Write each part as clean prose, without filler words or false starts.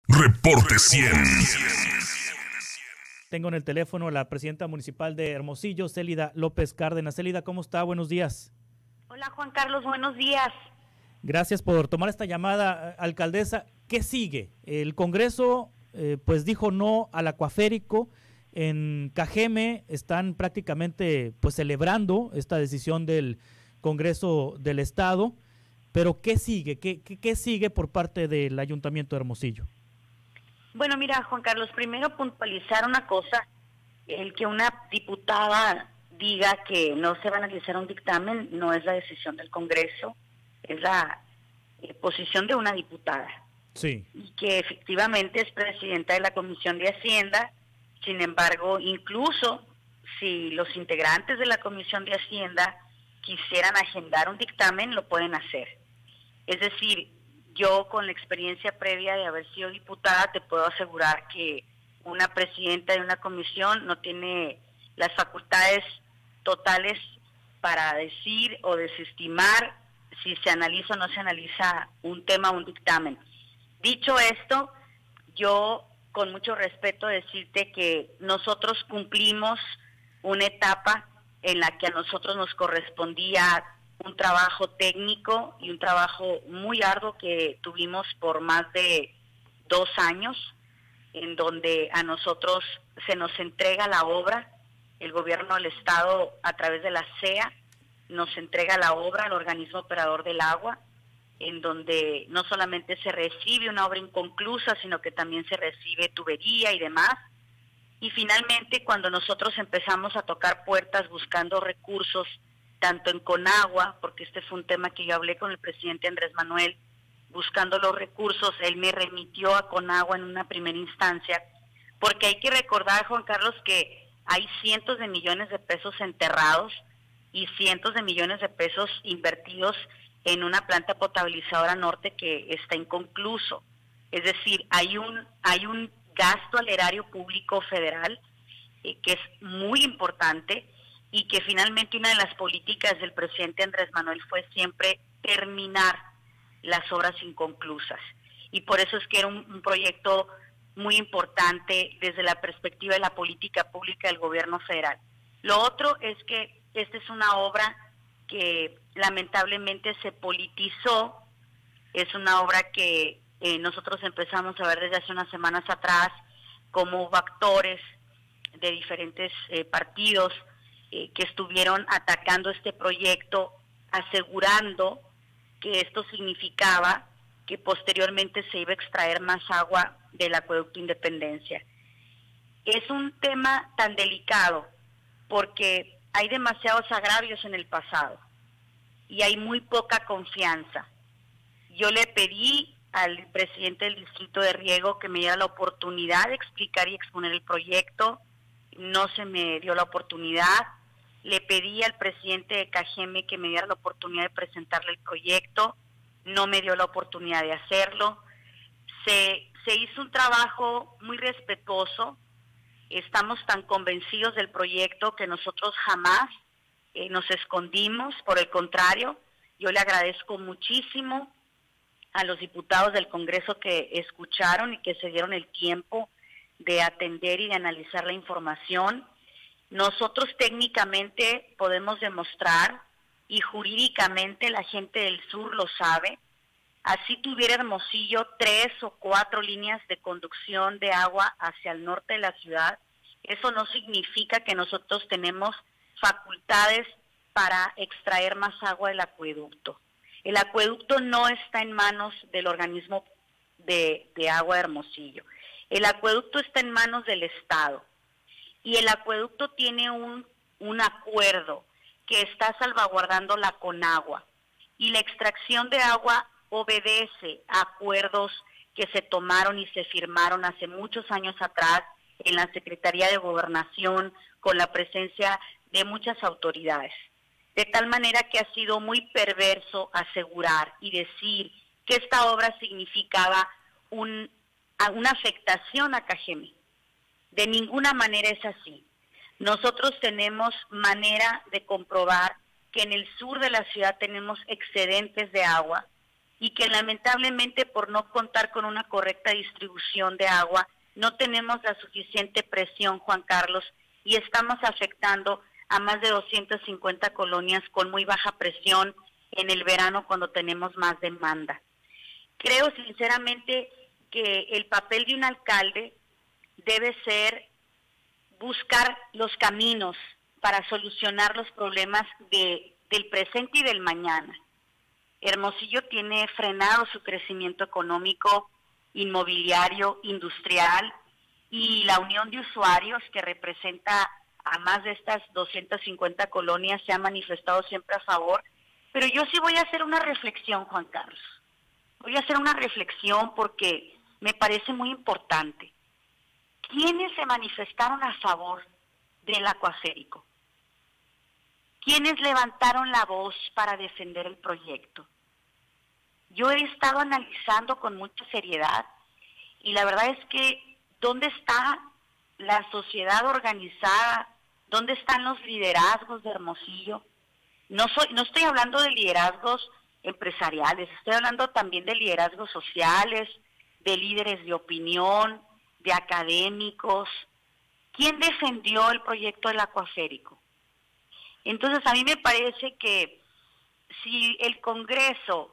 Reporte 100. Tengo en el teléfono a la presidenta municipal de Hermosillo, Célida López Cárdenas. Célida, ¿cómo está? Buenos días. Hola, Juan Carlos, buenos días. Gracias por tomar esta llamada, alcaldesa. ¿Qué sigue? El Congreso pues dijo no al acuaférico. En Cajeme están prácticamente pues celebrando esta decisión del Congreso del Estado. Pero ¿qué sigue? ¿Qué sigue por parte del Ayuntamiento de Hermosillo? Bueno, mira, Juan Carlos, primero puntualizar una cosa. El que una diputada diga que no se va a analizar un dictamen no es la decisión del Congreso, es la posición de una diputada. Sí. Y que efectivamente es presidenta de la Comisión de Hacienda. Sin embargo, incluso si los integrantes de la Comisión de Hacienda quisieran agendar un dictamen, lo pueden hacer. Es decir, yo con la experiencia previa de haber sido diputada te puedo asegurar que una presidenta de una comisión no tiene las facultades totales para decir o desestimar si se analiza o no se analiza un tema o un dictamen. Dicho esto, yo con mucho respeto decirte que nosotros cumplimos una etapa en la que a nosotros nos correspondía un trabajo técnico y un trabajo muy arduo que tuvimos por más de 2 años, en donde a nosotros se nos entrega la obra, el gobierno del Estado a través de la CEA nos entrega la obra al organismo operador del agua, en donde no solamente se recibe una obra inconclusa, sino que también se recibe tubería y demás. Y finalmente, cuando nosotros empezamos a tocar puertas buscando recursos, tanto en Conagua, porque este fue un tema que yo hablé con el presidente Andrés Manuel, buscando los recursos, él me remitió a Conagua en una primera instancia, porque hay que recordar, Juan Carlos, que hay cientos de millones de pesos enterrados y cientos de millones de pesos invertidos en una planta potabilizadora norte que está inconcluso. Es decir, hay un gasto al erario público federal que es muy importante y que finalmente una de las políticas del presidente Andrés Manuel fue siempre terminar las obras inconclusas. Y por eso es que era un proyecto muy importante desde la perspectiva de la política pública del gobierno federal. Lo otro es que esta es una obra que lamentablemente se politizó, es una obra que nosotros empezamos a ver desde hace unas semanas atrás, cómo hubo actores de diferentes partidos que estuvieron atacando este proyecto, asegurando que esto significaba que posteriormente se iba a extraer más agua del acueducto Independencia. Es un tema tan delicado porque hay demasiados agravios en el pasado y hay muy poca confianza. Yo le pedí al presidente del Distrito de Riego que me diera la oportunidad de explicar y exponer el proyecto, no se me dio la oportunidad. Le pedí al presidente de Cajeme que me diera la oportunidad de presentarle el proyecto, no me dio la oportunidad de hacerlo. Se hizo un trabajo muy respetuoso, estamos tan convencidos del proyecto que nosotros jamás nos escondimos, por el contrario, yo le agradezco muchísimo a los diputados del Congreso que escucharon y que se dieron el tiempo de atender y de analizar la información. Nosotros técnicamente podemos demostrar y jurídicamente la gente del sur lo sabe. Así tuviera Hermosillo 3 o 4 líneas de conducción de agua hacia el norte de la ciudad, eso no significa que nosotros tenemos facultades para extraer más agua del acueducto. El acueducto no está en manos del organismo de agua de Hermosillo. El acueducto está en manos del Estado. Y el acueducto tiene un acuerdo que está salvaguardando la Conagua. Y la extracción de agua obedece a acuerdos que se tomaron y se firmaron hace muchos años atrás en la Secretaría de Gobernación con la presencia de muchas autoridades. De tal manera que ha sido muy perverso asegurar y decir que esta obra significaba una afectación a Cajeme. De ninguna manera es así. Nosotros tenemos manera de comprobar que en el sur de la ciudad tenemos excedentes de agua y que lamentablemente por no contar con una correcta distribución de agua, no tenemos la suficiente presión, Juan Carlos, y estamos afectando a más de 250 colonias con muy baja presión en el verano cuando tenemos más demanda. Creo sinceramente que el papel de un alcalde debe ser buscar los caminos para solucionar los problemas del presente y del mañana. Hermosillo tiene frenado su crecimiento económico, inmobiliario, industrial, y la unión de usuarios que representa a más de estas 250 colonias se ha manifestado siempre a favor. Pero yo sí voy a hacer una reflexión, Juan Carlos. Voy a hacer una reflexión porque me parece muy importante. ¿Quiénes se manifestaron a favor del acuaférico? ¿Quiénes levantaron la voz para defender el proyecto? Yo he estado analizando con mucha seriedad y la verdad es que ¿dónde está la sociedad organizada? ¿Dónde están los liderazgos de Hermosillo? No estoy hablando de liderazgos empresariales, estoy hablando también de liderazgos sociales, de líderes de opinión, de académicos. ¿Quién defendió el proyecto del acuaférico? Entonces a mí me parece que si el Congreso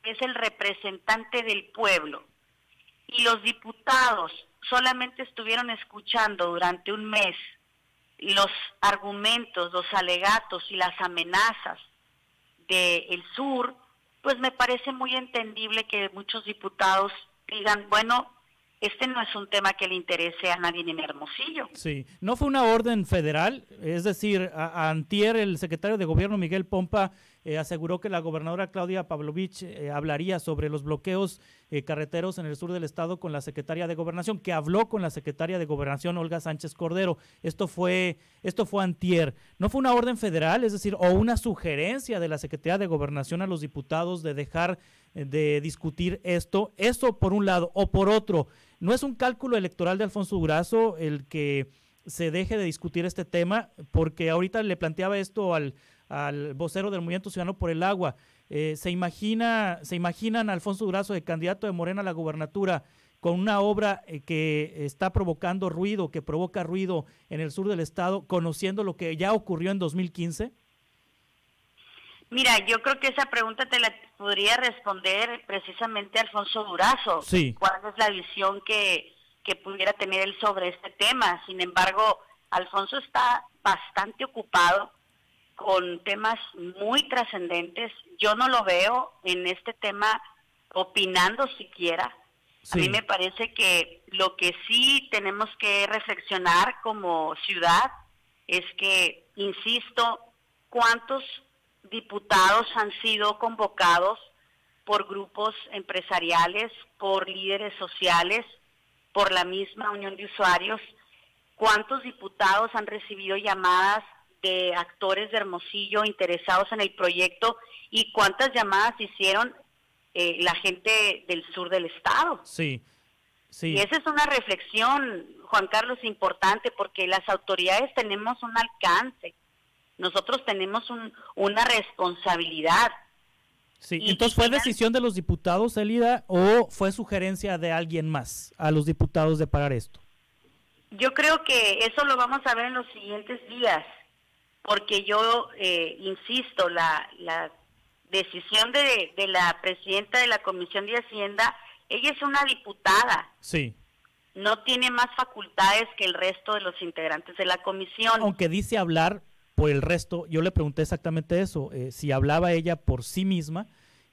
es el representante del pueblo y los diputados solamente estuvieron escuchando durante un mes los argumentos, los alegatos y las amenazas del sur, pues me parece muy entendible que muchos diputados digan, bueno, este no es un tema que le interese a nadie en Hermosillo. Sí, no fue una orden federal, es decir, antier el secretario de Gobierno Miguel Pompa aseguró que la gobernadora Claudia Pavlovich hablaría sobre los bloqueos carreteros en el sur del estado con la secretaria de Gobernación, que habló con la secretaria de Gobernación Olga Sánchez Cordero. Esto fue antier. No fue una orden federal, es decir, o una sugerencia de la Secretaría de Gobernación a los diputados de dejar de discutir esto. Eso por un lado, o por otro, no es un cálculo electoral de Alfonso Durazo el que se deje de discutir este tema, porque ahorita le planteaba esto al vocero del Movimiento Ciudadano por el Agua. ¿Se imaginan a Alfonso Durazo de candidato de Morena a la gubernatura con una obra que está provocando ruido, que provoca ruido en el sur del estado, conociendo lo que ya ocurrió en 2015? Mira, yo creo que esa pregunta te la podría responder precisamente Alfonso Durazo. Sí. ¿Cuál es la visión que pudiera tener él sobre este tema? Sin embargo, Alfonso está bastante ocupado con temas muy trascendentes. Yo no lo veo en este tema opinando siquiera. Sí. A mí me parece que lo que sí tenemos que reflexionar como ciudad es que, insisto, ¿cuántos diputados han sido convocados por grupos empresariales, por líderes sociales, por la misma unión de usuarios? ¿Cuántos diputados han recibido llamadas de actores de Hermosillo interesados en el proyecto y cuántas llamadas hicieron la gente del sur del estado? Sí, sí. Y esa es una reflexión, Juan Carlos, importante, porque las autoridades tenemos un alcance, nosotros tenemos una responsabilidad. Sí, entonces ¿fue decisión de los diputados, Elida, o fue sugerencia de alguien más a los diputados de parar esto? Yo creo que eso lo vamos a ver en los siguientes días, porque yo insisto, la decisión de la presidenta de la Comisión de Hacienda, ella es una diputada. Sí. No tiene más facultades que el resto de los integrantes de la comisión. Aunque dice hablar por el resto, yo le pregunté exactamente eso, si hablaba ella por sí misma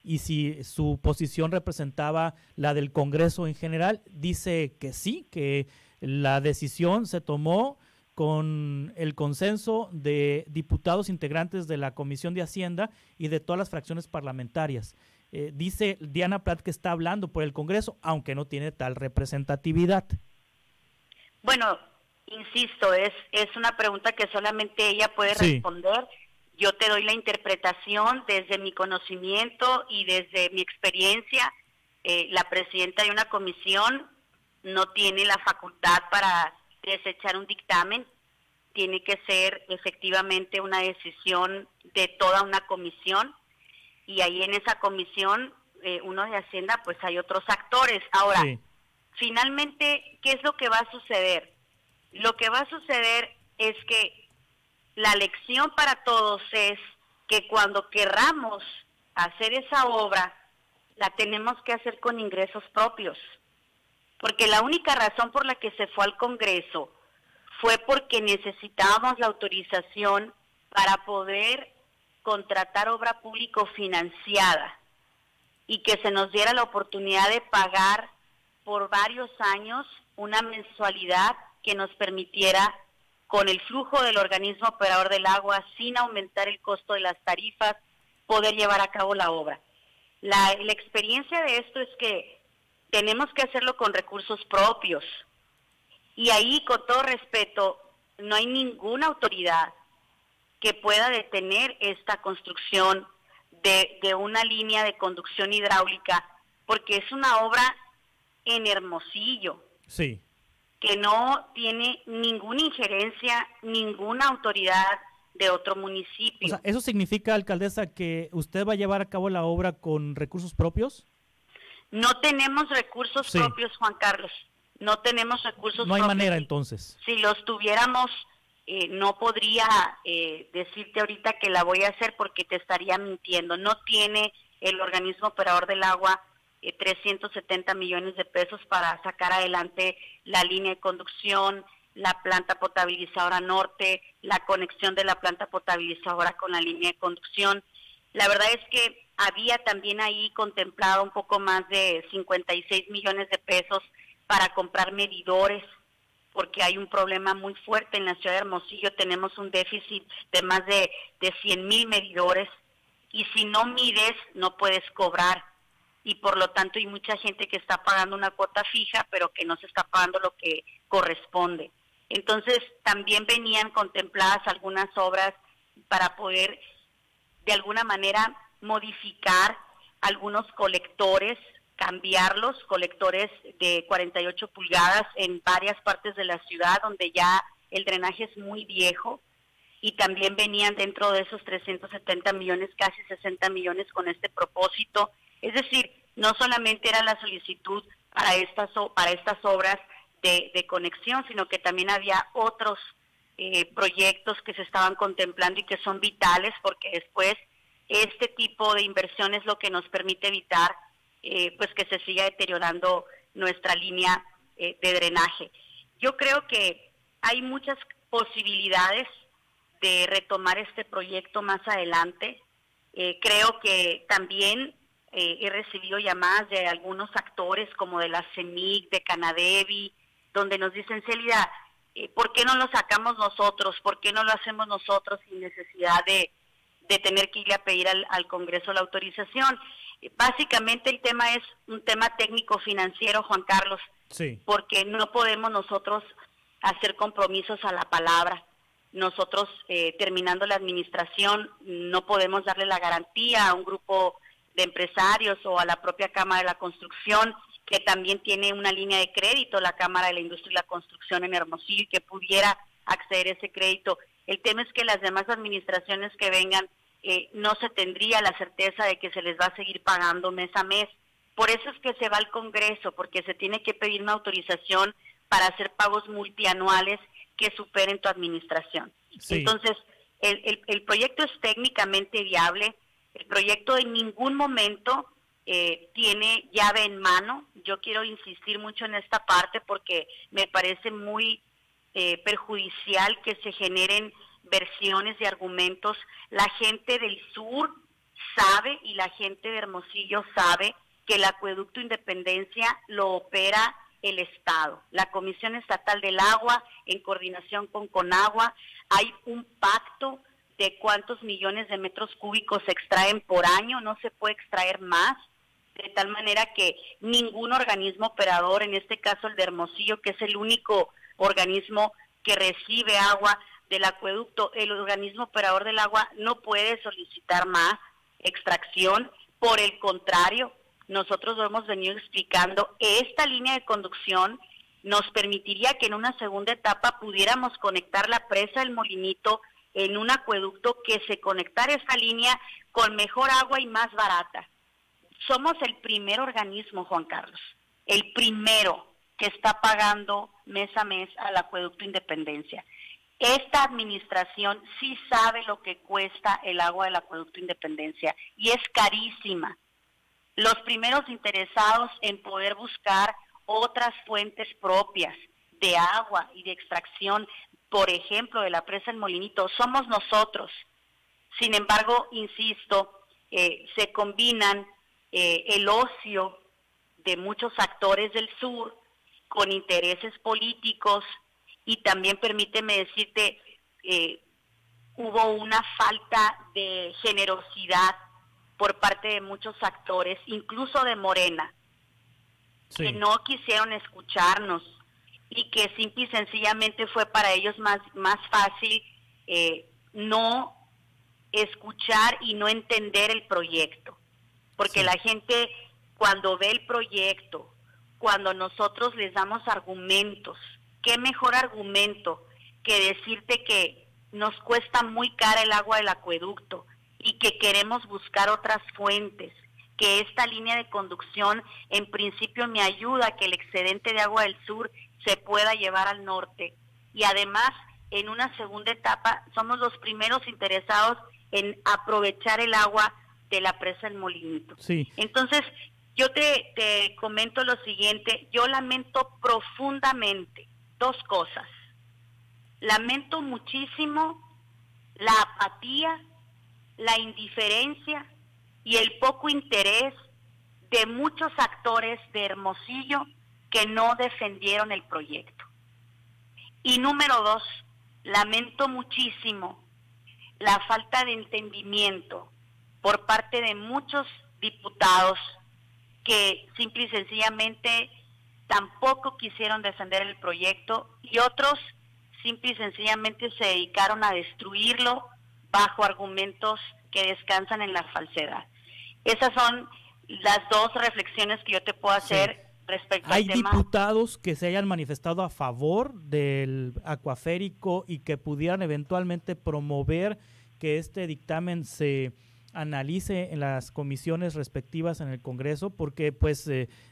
y si su posición representaba la del Congreso en general. Dice que sí, que la decisión se tomó con el consenso de diputados integrantes de la Comisión de Hacienda y de todas las fracciones parlamentarias. Dice Diana Prat que está hablando por el Congreso, aunque no tiene tal representatividad. Bueno, insisto, es una pregunta que solamente ella puede responder. Yo te doy la interpretación desde mi conocimiento y desde mi experiencia. La presidenta de una comisión no tiene la facultad para desechar un dictamen, tiene que ser efectivamente una decisión de toda una comisión, y ahí en esa comisión uno de Hacienda, pues hay otros actores. Ahora, Sí. finalmente, ¿qué es lo que va a suceder? Lo que va a suceder es que la lección para todos es que cuando querramos hacer esa obra, la tenemos que hacer con ingresos propios. Porque la única razón por la que se fue al Congreso fue porque necesitábamos la autorización para poder contratar obra público financiada y que se nos diera la oportunidad de pagar por varios años una mensualidad que nos permitiera, con el flujo del organismo operador del agua, sin aumentar el costo de las tarifas, poder llevar a cabo la obra. La experiencia de esto es que tenemos que hacerlo con recursos propios. Y ahí, con todo respeto, no hay ninguna autoridad que pueda detener esta construcción de una línea de conducción hidráulica, porque es una obra en Hermosillo, Sí. que no tiene ninguna injerencia, ninguna autoridad de otro municipio. O sea, ¿eso significa, alcaldesa, que usted va a llevar a cabo la obra con recursos propios? No tenemos recursos propios, Juan Carlos. No tenemos recursos propios. No hay manera, entonces. Si los tuviéramos, no podría decirte ahorita que la voy a hacer porque te estaría mintiendo. No tiene el organismo operador del agua 370 millones de pesos para sacar adelante la línea de conducción, la planta potabilizadora norte, la conexión de la planta potabilizadora con la línea de conducción. La verdad es que había también ahí contemplado un poco más de 56 millones de pesos para comprar medidores, porque hay un problema muy fuerte en la ciudad de Hermosillo. Tenemos un déficit de más de 100,000 medidores, y si no mides no puedes cobrar, y por lo tanto hay mucha gente que está pagando una cuota fija pero que no se está pagando lo que corresponde. Entonces también venían contempladas algunas obras para poder de alguna manera modificar algunos colectores, cambiarlos, colectores de 48 pulgadas en varias partes de la ciudad donde ya el drenaje es muy viejo, y también venían dentro de esos 370 millones, casi 60 millones con este propósito. Es decir, no solamente era la solicitud para estas obras de conexión, sino que también había otros proyectos que se estaban contemplando y que son vitales, porque después este tipo de inversión es lo que nos permite evitar pues que se siga deteriorando nuestra línea de drenaje. Yo creo que hay muchas posibilidades de retomar este proyecto más adelante. Creo que también he recibido llamadas de algunos actores como de la CEMIC, de Canadevi, donde nos dicen: Célida, ¿por qué no lo sacamos nosotros? ¿Por qué no lo hacemos nosotros sin necesidad de tener que ir a pedir al Congreso la autorización? Básicamente el tema es un tema técnico-financiero, Juan Carlos, Sí. porque no podemos nosotros hacer compromisos a la palabra. Nosotros, terminando la administración, no podemos darle la garantía a un grupo de empresarios o a la propia Cámara de la Construcción, que también tiene una línea de crédito, la Cámara de la Industria y la Construcción en Hermosillo, que pudiera acceder a ese crédito. El tema es que las demás administraciones que vengan, no se tendría la certeza de que se les va a seguir pagando mes a mes. Por eso es que se va al Congreso, porque se tiene que pedir una autorización para hacer pagos multianuales que superen tu administración. Sí. Entonces, el proyecto es técnicamente viable. El proyecto en ningún momento tiene llave en mano. Yo quiero insistir mucho en esta parte porque me parece muy perjudicial que se generen versiones y argumentos. La gente del sur sabe y la gente de Hermosillo sabe que el acueducto Independencia lo opera el Estado. La Comisión Estatal del Agua, en coordinación con Conagua, hay un pacto de cuántos millones de metros cúbicos se extraen por año, no se puede extraer más, de tal manera que ningún organismo operador, en este caso el de Hermosillo, que es el único organismo que recibe agua del acueducto, el organismo operador del agua no puede solicitar más extracción. Por el contrario, nosotros lo hemos venido explicando, esta línea de conducción nos permitiría que en una segunda etapa pudiéramos conectar la presa del Molinito en un acueducto que se conectara esta línea con mejor agua y más barata. Somos el primer organismo, Juan Carlos, el primero que está pagando mes a mes al Acueducto Independencia. Esta administración sí sabe lo que cuesta el agua del Acueducto Independencia y es carísima. Los primeros interesados en poder buscar otras fuentes propias de agua y de extracción, por ejemplo, de la presa El Molinito, somos nosotros. Sin embargo, insisto, se combinan el ocio de muchos actores del sur con intereses políticos y también, permíteme decirte, hubo una falta de generosidad por parte de muchos actores, incluso de Morena, sí, que no quisieron escucharnos y que simple y sencillamente fue para ellos más fácil no escuchar y no entender el proyecto. Porque sí, la gente cuando ve el proyecto, cuando nosotros les damos argumentos, qué mejor argumento que decirte que nos cuesta muy cara el agua del acueducto y que queremos buscar otras fuentes, que esta línea de conducción en principio me ayuda a que el excedente de agua del sur se pueda llevar al norte. Y además, en una segunda etapa, somos los primeros interesados en aprovechar el agua de la presa El Molinito. Sí. Entonces, yo te comento lo siguiente, yo lamento profundamente dos cosas. Lamento muchísimo la apatía, la indiferencia y el poco interés de muchos actores de Hermosillo que no defendieron el proyecto. Y número dos, lamento muchísimo la falta de entendimiento por parte de muchos diputados que simple y sencillamente tampoco quisieron defender el proyecto y otros simple y sencillamente se dedicaron a destruirlo bajo argumentos que descansan en la falsedad. Esas son las dos reflexiones que yo te puedo hacer, sí, respecto al tema. ¿Hay diputados que se hayan manifestado a favor del acuaférico y que pudieran eventualmente promover que este dictamen se analice en las comisiones respectivas en el Congreso? Porque pues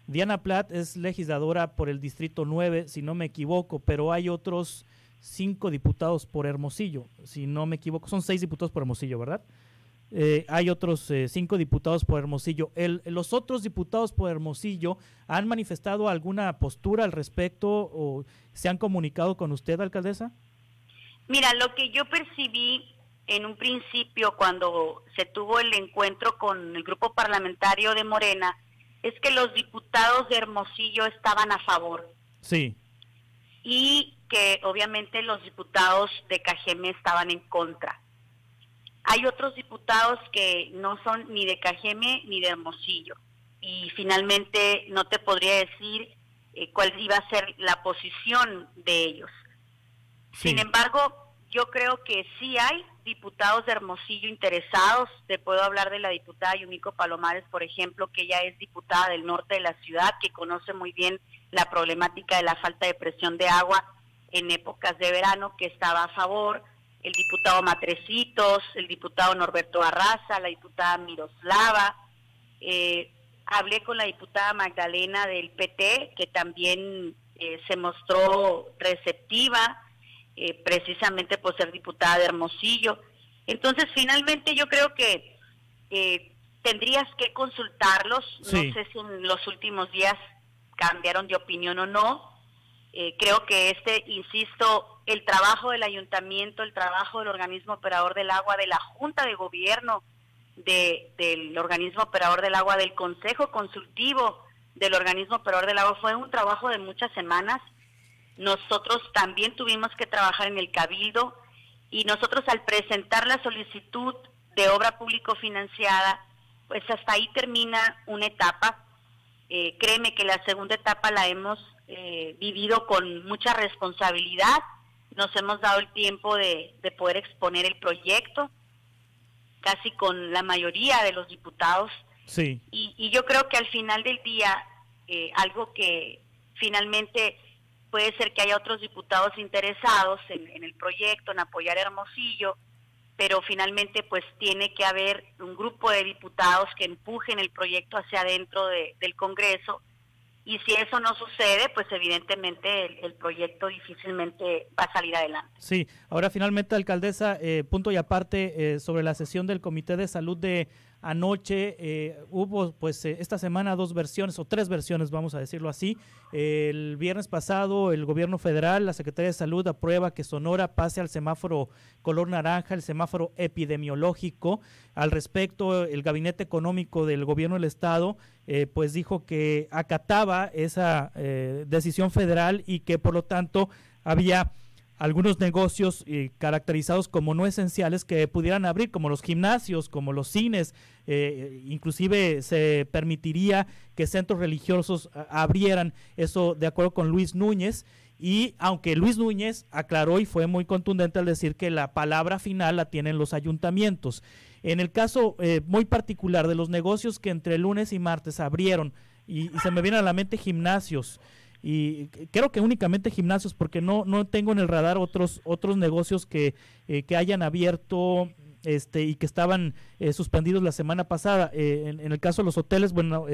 Diana Platt es legisladora por el Distrito 9, si no me equivoco, pero hay otros 5 diputados por Hermosillo, si no me equivoco, son 6 diputados por Hermosillo, ¿verdad? Hay otros 5 diputados por Hermosillo. ¿Los otros diputados por Hermosillo han manifestado alguna postura al respecto o se han comunicado con usted, alcaldesa? Mira, lo que yo percibí en un principio cuando se tuvo el encuentro con el grupo parlamentario de Morena es que los diputados de Hermosillo estaban a favor. Sí. Y que obviamente los diputados de Cajeme estaban en contra. Hay otros diputados que no son ni de Cajeme ni de Hermosillo. Y finalmente no te podría decir cuál iba a ser la posición de ellos. Sí. Sin embargo, yo creo que sí hay diputados de Hermosillo interesados. Te puedo hablar de la diputada Yumiko Palomares, por ejemplo, que ella es diputada del norte de la ciudad, que conoce muy bien la problemática de la falta de presión de agua en épocas de verano, que estaba a favor. El diputado Matrecitos, el diputado Norberto Barraza, la diputada Miroslava. Hablé con la diputada Magdalena del PT, que también se mostró receptiva, precisamente por ser diputada de Hermosillo. Entonces, finalmente yo creo que tendrías que consultarlos. Sí. No sé si en los últimos días cambiaron de opinión o no. Creo que insisto, el trabajo del ayuntamiento, el trabajo del organismo operador del agua, de la Junta de Gobierno, del organismo operador del agua, del Consejo Consultivo del organismo operador del agua, fue un trabajo de muchas semanas. Nosotros también tuvimos que trabajar en el Cabildo y nosotros al presentar la solicitud de obra público financiada, pues hasta ahí termina una etapa. Créeme que la segunda etapa la hemos vivido con mucha responsabilidad. Nos hemos dado el tiempo de poder exponer el proyecto, casi con la mayoría de los diputados. Sí. Y yo creo que al final del día, algo que finalmente puede ser que haya otros diputados interesados en el proyecto, en apoyar a Hermosillo, pero finalmente pues tiene que haber un grupo de diputados que empujen el proyecto hacia adentro del Congreso, y si eso no sucede, pues evidentemente el proyecto difícilmente va a salir adelante. Sí, ahora finalmente, alcaldesa, punto y aparte sobre la sesión del Comité de Salud de anoche, hubo pues esta semana 2 versiones o 3 versiones, vamos a decirlo así. El viernes pasado el gobierno federal, la Secretaría de Salud aprueba que Sonora pase al semáforo color naranja, el semáforo epidemiológico. Al respecto, el Gabinete Económico del Gobierno del Estado pues dijo que acataba esa decisión federal y que por lo tanto había algunos negocios caracterizados como no esenciales que pudieran abrir, como los gimnasios, como los cines, inclusive se permitiría que centros religiosos abrieran, eso de acuerdo con Luis Núñez. Y aunque Luis Núñez aclaró y fue muy contundente al decir que la palabra final la tienen los ayuntamientos. En el caso muy particular de los negocios que entre lunes y martes abrieron, y se me vienen a la mente gimnasios, y creo que únicamente gimnasios, porque no tengo en el radar otros negocios que hayan abierto y que estaban suspendidos la semana pasada. En el caso de los hoteles, bueno,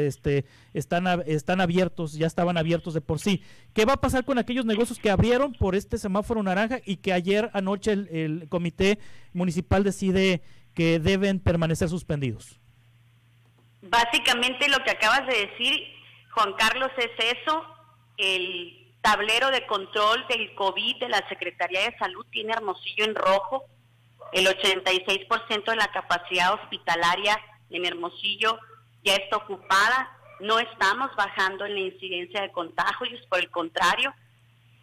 están abiertos, ya estaban abiertos de por sí. ¿Qué va a pasar con aquellos negocios que abrieron por este semáforo naranja y que ayer anoche el comité municipal decide que deben permanecer suspendidos? Básicamente lo que acabas de decir, Juan Carlos, es eso. El tablero de control del COVID de la Secretaría de Salud tiene Hermosillo en rojo. El 86% de la capacidad hospitalaria en Hermosillo ya está ocupada. No estamos bajando en la incidencia de contagios, por el contrario.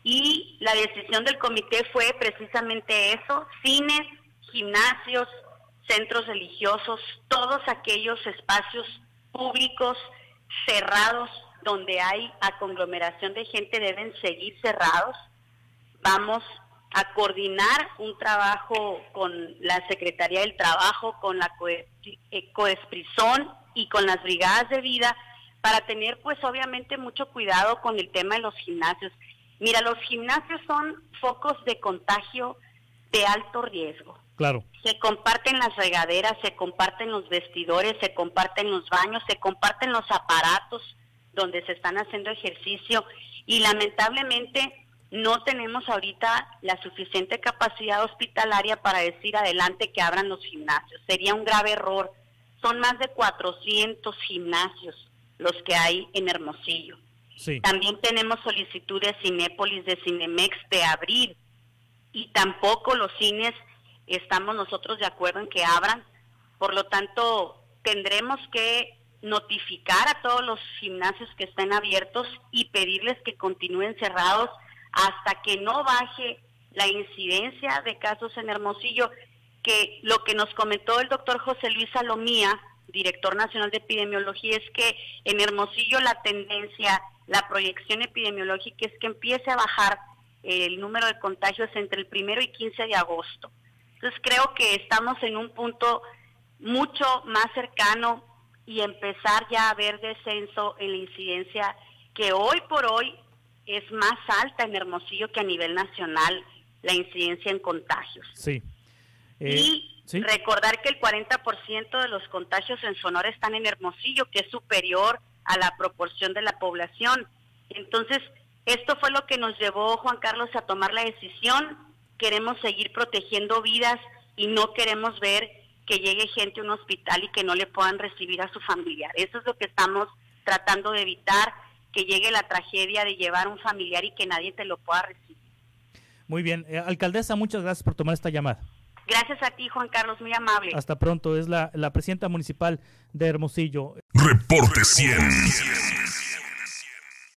Y la decisión del comité fue precisamente eso: cines, gimnasios, centros religiosos, todos aquellos espacios públicos cerrados donde hay conglomeración de gente deben seguir cerrados. Vamos a coordinar un trabajo con la Secretaría del Trabajo, con la Coesprizón y con las brigadas de vida para tener pues obviamente mucho cuidado con el tema de los gimnasios. Mira, los gimnasios son focos de contagio de alto riesgo. Claro. Se comparten las regaderas, se comparten los vestidores, se comparten los baños, se comparten los aparatos donde se están haciendo ejercicio, y lamentablemente no tenemos ahorita la suficiente capacidad hospitalaria para decir adelante que abran los gimnasios. Sería un grave error. Son más de 400 gimnasios los que hay en Hermosillo. Sí. También tenemos solicitud de Cinépolis, de Cinemex de abrir, y tampoco los cines estamos nosotros de acuerdo en que abran. Por lo tanto, tendremos que notificar a todos los gimnasios que estén abiertos y pedirles que continúen cerrados hasta que no baje la incidencia de casos en Hermosillo, que lo que nos comentó el doctor José Luis Salomía, director nacional de epidemiología, es que en Hermosillo la tendencia, la proyección epidemiológica es que empiece a bajar el número de contagios entre el 1 y 15 de agosto. Entonces creo que estamos en un punto mucho más cercano y empezar ya a ver descenso en la incidencia, que hoy por hoy es más alta en Hermosillo que a nivel nacional, la incidencia en contagios. Sí. ¿Sí? Recordar que el 40% de los contagios en Sonora están en Hermosillo, que es superior a la proporción de la población. Entonces, esto fue lo que nos llevó, Juan Carlos, a tomar la decisión. Queremos seguir protegiendo vidas y no queremos ver que llegue gente a un hospital y que no le puedan recibir a su familiar. Eso es lo que estamos tratando de evitar, que llegue la tragedia de llevar a un familiar y que nadie te lo pueda recibir. Muy bien. Alcaldesa, muchas gracias por tomar esta llamada. Gracias a ti, Juan Carlos, muy amable. Hasta pronto. Es la presidenta municipal de Hermosillo. Reporte 100.